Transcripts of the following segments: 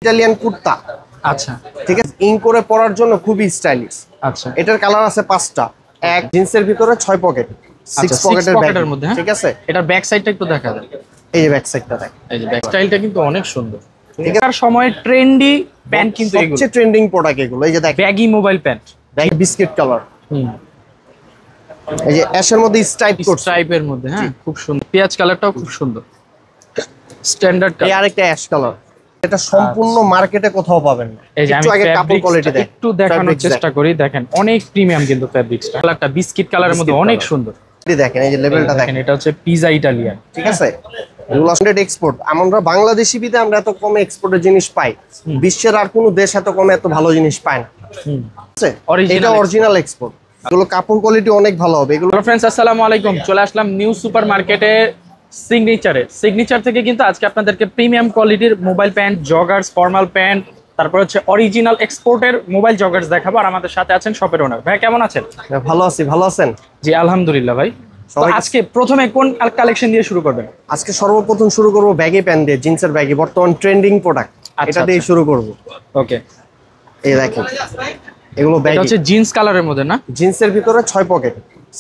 Italian kurta. আচ্ছা ঠিক আছে, ইন করে পরার জন্য খুবই স্টাইলিশ। আচ্ছা এটার কালার আছে 5টা। এক জিন্সের ভিতরে 6 পকেট, 6 পকেটের মধ্যে। হ্যাঁ, ঠিক আছে। এটার ব্যাক সাইডটা একটু দেখা যায়। এই যে ব্যাক সাইডটা দেখ, এই যে ব্যাক স্টাইলটা কিন্তু অনেক সুন্দর। ঠিক আছে। এটার সময় ট্রেন্ডি প্যান্ট কিন্তু এগুলো সবচেয়ে ট্রেন্ডিং প্রোডাক্ট এগুলো। এই যে দেখ, baggy mobile pant, biscuit colour. হুম, এই যে অ্যাশের মধ্যে স্ট্রাইপ করছে, স্ট্রাইপের মধ্যে। হ্যাঁ, খুব সুন্দর। পেঁয়াজ কালারটাও খুব সুন্দর, স্ট্যান্ডার্ড এই কালার। আরেকটা অ্যাশ কালার। এটা সম্পূর্ণ মার্কেটে কোথাও পাবেন না। এই যে আমি একটু আগে কাপড় কোয়ালিটি দেখ, একটু দেখানোর চেষ্টা করি। দেখেন অনেক প্রিমিয়াম কিন্তু ফ্যাব্রিক্সটা। কালারটা বিস্কিট কালারের মধ্যে অনেক সুন্দর। দেখেন এই যে লেভেলটা দেখেন, এটা হচ্ছে পিজা ইটালিয়ান, ঠিক আছে। এগুলো এক্সপোর্ট। আমরা বাংলাদেশি বিদে আমরা এত কমে এক্সপোর্টের জিনিস পাই। বিশ্বের আর কোনো দেশ এত কমে এত ভালো জিনিস পায় না। এটা অরিজিনাল এক্সপোর্ট। এগুলো কাপড় কোয়ালিটি অনেক ভালো হবে এগুলো। ফ্রেন্ডস, আসসালামু আলাইকুম। চলে আসলাম নিউ সুপার মার্কেটে সিগনেচার থেকে কিন্তু আজকে আপনাদেরকে প্রিমিয়াম কোয়ালিটির mobile pant, joggers, formal pant, তারপর হচ্ছে অরিজিনাল এক্সপোর্টের মোবাইল জগার্স দেখাবো। আর আমাদের সাথে আছেন শপের ওনার ভাই। কেমন আছেন? ভালো আছি, ভালো আছেন? জি আলহামদুলিল্লাহ ভাই। তো আজকে প্রথমে কোন কালেকশন দিয়ে শুরু করবেন? আজকে সর্বপ্রথম শুরু করব ব্যাগি প্যান্ট দিয়ে, জিন্সের ব্যাগি, বর্তমান ট্রেন্ডিং প্রোডাক্ট। এটা দিয়ে শুরু করব। ওকে, এই দেখেন এগুলো ব্যাগি, এটা হচ্ছে জিন্স কালারের মধ্যে না? জিন্সের ভিতরে 6 পকেট,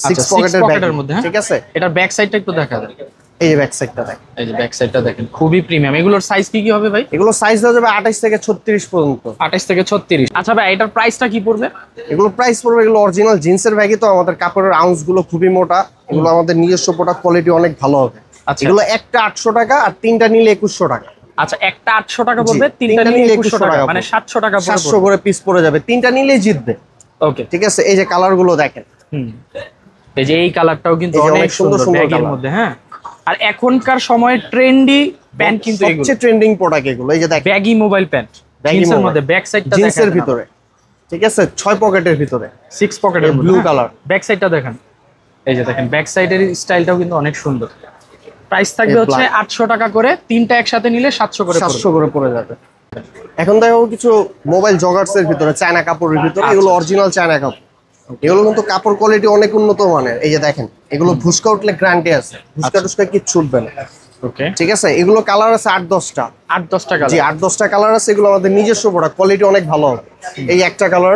6 পকেটের মধ্যে। ঠিক আছে। এটার ব্যাক সাইডটা একটু দেখা যায়। এই যে ব্যাক সাইডটা দেখ, এই যে ব্যাক সাইডটা দেখেন, খুবই প্রিমিয়াম। এগুলোর সাইজ কি হবে ভাই? এগুলো সাইজ দেওয়া যাবে 28 থেকে 36 পর্যন্ত। 28 থেকে 36। আচ্ছা ভাই, এটার প্রাইসটা কি পড়বে? এগুলো প্রাইস পড়বে, এগুলো অরিজিনাল জিন্সের ব্যাগই, তো আমাদের কাপড়ের আউন্স গুলো খুবই মোটা। এগুলো আমাদের নিজস্ব প্রোডাক্ট, কোয়ালিটি অনেক ভালো হবে। আচ্ছা, এগুলো একটা 800 টাকা আর তিনটা নিলে 2100 টাকা। আচ্ছা, একটা 800 টাকা পড়বে, তিনটা নিলে 2100 টাকা, মানে 700 টাকা পড়বে। 700 করে পিস পড়ে যাবে, তিনটা নিলেই জিতবে। ওকে, ঠিক আছে। এই যে কালার গুলো দেখেন, এই যে এই কালারটাও কিন্তু অনেক সুন্দর ব্যাগের মধ্যে। হ্যাঁ, আর এখনকার সময়ে ট্রেন্ডি প্যান্ট কিন্তু এগুলো সবচেয়ে ট্রেন্ডিং প্রোডাক্ট এগুলো। এই যে দেখেন ব্যাগি মোবাইল প্যান্ট, জিন্সের মধ্যে, ব্যাক সাইডটা দেখেন, জিন্সের ভিতরে, ঠিক আছে, 6 পকেটের ভিতরে, 6 পকেটের ব্লু কালার। ব্যাক সাইডটা দেখেন, এই যে দেখেন ব্যাক সাইডের স্টাইলটাও কিন্তু অনেক সুন্দর। প্রাইস থাকবে হচ্ছে 800 টাকা করে, তিনটা একসাথে নিলে 700 করে পড়ে যাবে। এখন দেখো কিছু মোবাইল জগার্স এর ভিতরে, চায়না কাপড়ের ভিতরে, এগুলো অরিজিনাল চায়না কাপড়। এগুলো কিন্তু কাপড় কোয়ালিটি অনেক উন্নত মানের। এই যে দেখেন, এগুলো ভুসকা উঠলে গ্যারান্টি আছে, ভুসকা টুসকা কিচ্ছু উঠবে না। ওকে, ঠিক আছে। এগুলো কালার আছে 8-10টা। 8-10টা কালার? জি, 8-10টা কালার আছে। এগুলো আমাদের নিজস্ব প্রোডাক্ট, কোয়ালিটি অনেক ভালো হবে। এই একটা কালার,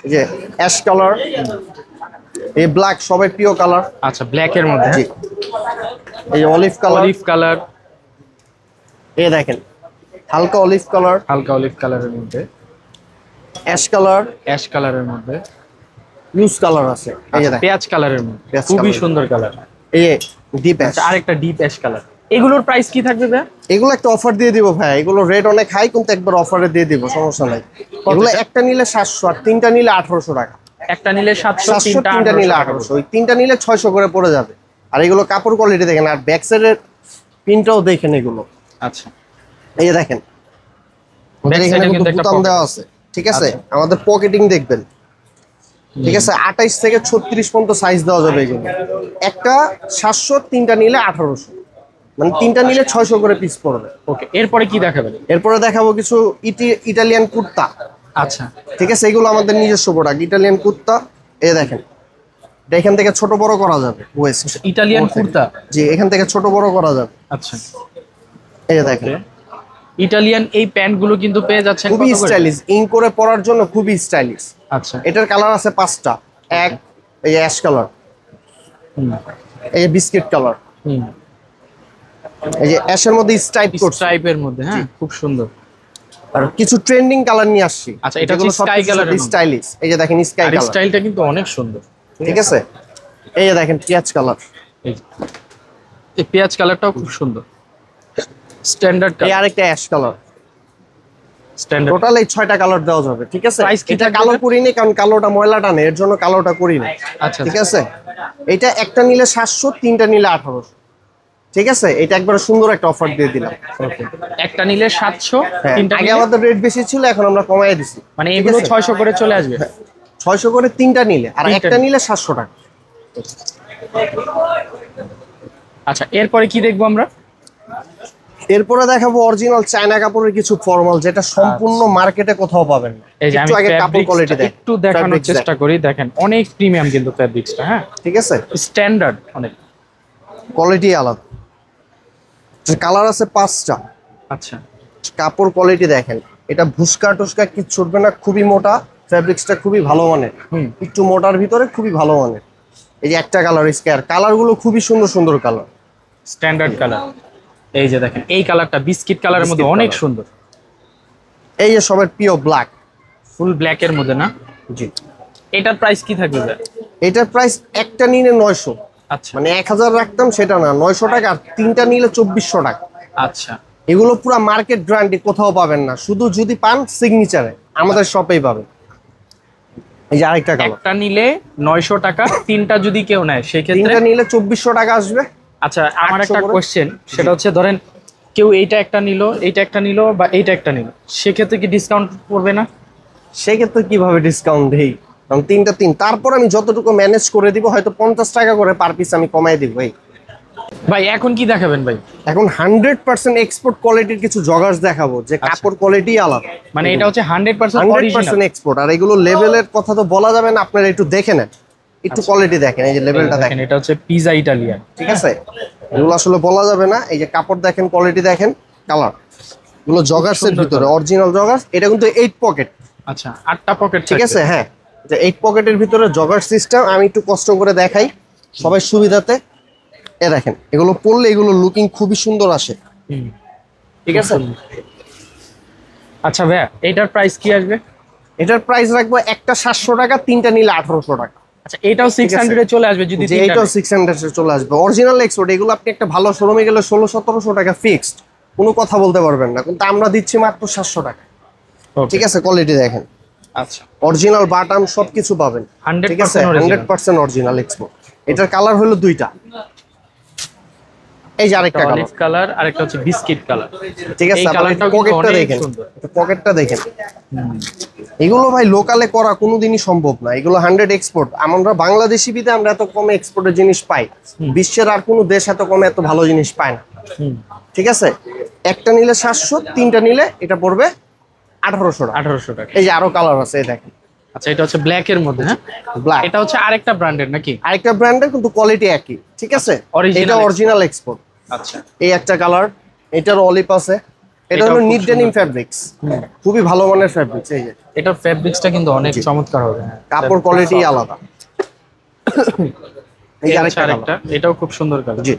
এই যে অ্যাশ কালার, এই ব্ল্যাক, সবাই প্রিয় কালার। আচ্ছা, ব্ল্যাক এর মধ্যে। জি, এই অলিভ কালার, এই দেখেন হালকা অলিভ কালার, হালকা অলিভ কালারের মধ্যে, অ্যাশ কালারের মধ্যে, ইউজ কালার আছে। এই যে দেখেন পেঁয়াজ কালারের মধ্যে, খুবই সুন্দর কালার। এই ডিপ অ্যাশ, আরেকটা ডিপ অ্যাশ কালার। এগুলোর প্রাইস কি থাকবে ভাই? এগুলো একটা অফার দিয়ে দিব ভাই। এগুলো রেট অনেক হাই, কিন্তু একবার অফারে দিয়ে দিব, সমস্যা নাই। এগুলো একটা নিলে 700 আর তিনটা নিলে 1800 টাকা। একটা নিলে 700, তিনটা নিলে 1800, ওই তিনটা নিলে 600 করে পড়ে যাবে। আর এগুলো কাপড় কোয়ালিটি দেখেন, আর ব্যাক সাইডের পিনটাও দেখেন এগুলো। আচ্ছা, এই যে দেখেন, ওদের এখানে কিন্তু বোতাম দেওয়া আছে, ঠিক আছে। আমাদের পকেটিং দেখবেন, ঠিক আছে। 28 থেকে 36 পর্যন্ত সাইজ দেওয়া যাবে এগুলো। একটা 700, তিনটা নিলে 1800, মানে তিনটা নিলে 600 করে পিস পড়বে। ওকে, এরপরে কি দেখাবেন? এরপরে দেখাবো কিছু ইটালিয়ান কুর্তা। আচ্ছা, ঠিক আছে। এগুলো আমাদের নিজস্ব প্রোডাক্ট, ইটালিয়ান কুর্তা। এই দেখেন, এখান থেকে ছোট বড় করা যাবে, ওয়েস্ট ইটালিয়ান কুর্তা। জি, এখান থেকে ছোট বড় করা যাবে। আচ্ছা, এই দেখেন ইটালিয়ান এই প্যান্ট গুলো কিন্তু পেয়ে যাচ্ছেন খুবই স্টাইলিশ, ইন করে পরার জন্য খুবই স্টাইলিশ। আচ্ছা, এটার কালার আছে 5টা। এক, এই অ্যাশ কালার, এই বিস্কিট কালার, এই যে অ্যাশের মধ্যে স্ট্রাইপের মধ্যে। হ্যাঁ, খুব সুন্দর। আর কিছু ট্রেন্ডিং কালার নিয়ে আসছি। আচ্ছা, এটা হচ্ছে স্কাই কালার, স্টাইলিশ। এই যে দেখেন স্কাই কালার, স্টাইলটা কিন্তু অনেক সুন্দর। ঠিক আছে। এই যে দেখেন পেঁয়াজ কালার, এই পেঁয়াজ কালারটাও খুব সুন্দর, স্ট্যান্ডার্ড কালার। এই আরেকটা অ্যাশ কালার, স্ট্যান্ডার্ড। টোটাল এই 6টা কালার দেওয়া যাবে, ঠিক আছে। প্রাইস কি এটা থাকবে? কালো করিনি, কারণ কালোটা ময়লা টানে, এর জন্য কালোটা করিনি। আচ্ছা, ঠিক আছে। এটা একটা নিলে 700, তিনটা নিলে 1800, ঠিক আছে। এটা একবার সুন্দর একটা অফার দিয়ে দিলাম। ওকে, একটা নিলে 700, তিনটা আগে নিলে, আমাদের রেট বেশি ছিল, এখন আমরা কমাই দিছি, মানে এগুলো 600 করে চলে আসবে। 600 করে তিনটা নিলে, আর একটা নিলে 700 টাকা। আচ্ছা, এরপরে কি দেখবো আমরা? এরপরে দেখাবো অরিজিনাল চায়না কাপড়ের কিছু ফর্মাল, যেটা সম্পূর্ণ মার্কেটে কোথাও পাবেন না। এই যে আমি একটু আগে কাপড় কোয়ালিটি দেখ, একটু দেখানোর চেষ্টা করি। দেখেন অনেক প্রিমিয়াম কিন্তু ফ্যাব্রিক্সটা। হ্যাঁ, ঠিক আছে, স্ট্যান্ডার্ড, অনেক কোয়ালিটি আলাদা। কালার আছে 5টা। আচ্ছা, কাপড় কোয়ালিটি দেখেন, এটা ভুসকা টুসকা কিচ্ছু উঠবে না, খুবই মোটা, ফ্যাব্রিক্সটা খুবই ভালো মানের, একটু মোটার ভিতরে খুবই ভালো মানের। এই যে একটা কালার স্কয়ার, কালারগুলো খুবই সুন্দর সুন্দর কালার, স্ট্যান্ডার্ড কালার। এই যে দেখেন এই কালারটা বিস্কিট কালারের মধ্যে অনেক সুন্দর। এই যে সবার প্রিয় ব্ল্যাক, ফুল ব্ল্যাক এর মধ্যে না? জি। এটার প্রাইস কি থাকবে ভাই? এটার প্রাইস একটা নিলে 900, আচ্ছা মানে 1000 রাখতাম সেটা না, 900 টাকা, আর তিনটা নিলে 2400 টাকা। আচ্ছা, এগুলো পুরো মার্কেট ব্র্যান্ডে কোথাও পাবেন না, শুধু যদি পান সিগনেচারে আমাদের শপেই পাবেন। এই যে আরেকটা কালার, একটা নিলে 900 টাকা, তিনটা যদি কেউ নেয় সেক্ষেত্রে তিনটা নিলে 2400 টাকা আসবে। আচ্ছা আমার 800 একটা করে। কোশ্চেন, সেটা হচ্ছে ধরেন কেউ এইটা একটা নিল, এইটা একটা নিল, বা এইটা একটা নিল, সেক্ষেত্রে কি ডিসকাউন্ট পড়বে না? সেক্ষেত্রে কিভাবে ডিসকাউন্ট দেই, কারণ তিনটা তিন, তারপর আমি যতটুকু ম্যানেজ করে দিব, হয়তো 50 টাকা করে পার পিস আমি কমাই দিব। এই ভাই এখন কি দেখাবেন ভাই? এখন 100% এক্সপোর্ট কোয়ালিটির কিছু জগার্স দেখাবো, যে কাপড় কোয়ালিটি আলাদা, মানে এটা হচ্ছে 100% অরিজিনাল। 100% এক্সপোর্ট। আর এগুলো লেভেলের কথা তো বলা যাবে না, আপনারা একটু দেখে নেন, একটু কোয়ালিটি দেখেন, এই যে লেভেলটা দেখেন, এটা হচ্ছে পিজা ইটালিয়ান। ঠিক আছে? এগুলো আসলে বলা যাবে না, এই যে কাপড় দেখেন, কোয়ালিটি দেখেন, কালার, এগুলো জগার্সের ভিতরে অরিজিনাল জগার্স। এটা কিন্তু 8 পকেট, আচ্ছা 8টা পকেট, ঠিক আছে? হ্যাঁ, এটা 8 পকেটের ভিতরে জগার্স সিস্টেম। আমি একটু কষ্ট করে দেখাই সবাই সুবিধাতে। এ দেখেন, এগুলো পরলে এগুলো লুকিং খুবই সুন্দর আসে, ঠিক আছে? আচ্ছা ভাইয়া এটার প্রাইস কি আসবে? এটার প্রাইস রাখবো একটা 700 টাকা, তিনটা নিলে 1800 টাকা। আচ্ছা এটাও 600 এ চলে আসবে যদি যে এইটাও 600 এ চলে আসবে, অরিজিনাল এক্সপোর্ট। এগুলো আপনি একটা ভালো শোরুমে গেলে 1600-1700 টাকা ফিক্সড, কোনো কথা বলতে পারবেন না, কিন্তু আমরা দিচ্ছি মাত্র 700 টাকা, ঠিক আছে? কোয়ালিটি দেখেন, আচ্ছা অরিজিনাল বাটাম সবকিছু পাবেন, ঠিক আছে? 100% অরিজিনাল এক্সপোর্ট। এটার কালার হলো দুইটা, এই যে আরেকটা অলিভ কালার, আরেকটা হচ্ছে বিস্কিট কালার, ঠিক আছে? এই আবার কালারটাও কিন্তু পকেটটা অনেক দেখেন, সুন্দর। পকেটটা দেখেন। এগুলো ভাই লোকালে করা কোনোদিনই সম্ভব না, এগুলো 100 এক্সপোর্ট। আমরা বাংলাদেশি বিদে আমরা এত কমে এক্সপোর্টের জিনিস পাই, বিশ্বের আর কোনো দেশ এত কমে এত ভালো জিনিস পায় না, ঠিক আছে? একটা নিলে 700, তিনটা নিলে এটা পড়বে 1800 টাকা। 1800 টাকা। এই যে আরো কালার আছে, এই দেখেন, আচ্ছা এটা হচ্ছে ব্ল্যাক এর মধ্যে, হ্যাঁ ব্ল্যাক। এটা হচ্ছে আরেকটা ব্র্যান্ডের নাকি? আরেকটা ব্র্যান্ডের, কিন্তু কোয়ালিটি একই, ঠিক আছে? Original এটা অরিজিনাল এক্সপোর্ট। আচ্ছা এই একটা কালার, এটার অলিভ আছে। এটা এটাও হলো খুব নিট ডেনিম ফ্যাব্রিক্স, খুবই ভালো মানের ফ্যাব্রিক্স। এই যে এটার ফেব্রিক্সটা কিন্তু অনেক চমৎকার হবে, হ্যাঁ। কাপড় কোয়ালিটি আলাদা। এই যে আরেকটা আরেকটা, এটাও খুব সুন্দর কালার। জি,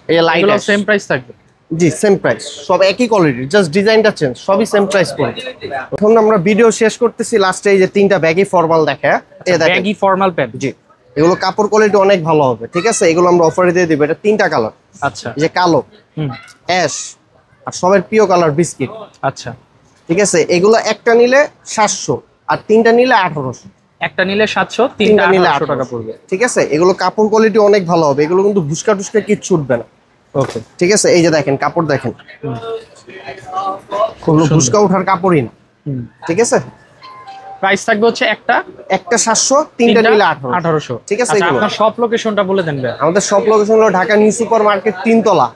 এই যে লাইট সেম প্রাইস থাকবে? জি সেম প্রাইস, সব একই কোয়ালিটি, জাস্ট ডিজাইনটা চেঞ্জ, সবই সেম প্রাইস পড়বে। এখন আমরা ভিডিও শেষ করতেছি, লাস্টে এই যে তিনটা ব্যাগি ফর্মাল দেখা, এই দেখেন, ব্যাগি ফর্মাল প্যান্ট। জি, এগুলো কাপড় কোয়ালিটি অনেক ভালো হবে, ঠিক আছে? এগুলো আমরা অফারে দিয়ে দিব। এটা তিনটা কালার, আচ্ছা এই যে কালো, অ্যাশ, আর সবার প্রিয় কালার বিস্কিট, আচ্ছা। ঠিক আছে? এগুলো একটা নিলে 700, আর তিনটা নিলে 1800। একটা নিলে 700, তিনটা তিনটা নিলে 800 1800 টাকা পড়বে। ঠিক আছে? এগুলো কাপড় কোয়ালিটি অনেক ভালো হবে, এগুলো কিন্তু ভুসকা টুসকা কিচ্ছু উঠবে না, ওকে ঠিক আছে? এই যে দেখেন, কাপড় দেখেন, কোনো ভুসকা ওঠার কাপড়ই না, ঠিক আছে? প্রাইস থাকবে হচ্ছে একটা একটা 700, তিনটা নিলে 1800, ঠিক আছে? আচ্ছা, এগুলো আপনার সব লোকেশনটা বলে দেন ভাই। আমাদের সব লোকেশন হলো ঢাকা নিউ সুপার মার্কেট 3 তলা,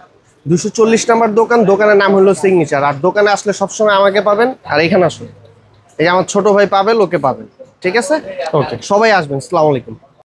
240 নাম্বার দোকান। দোকানের নাম হলো সিগনেচার। আর দোকানে আসলে সবসময় আমাকে পাবেন, আর এখানে আসুন, এই যে আমার ছোট ভাই পাবেল, ওকে পাবেন, ঠিক আছে? ওকে, সবাই আসবেন। আসসালামু আলাইকুম।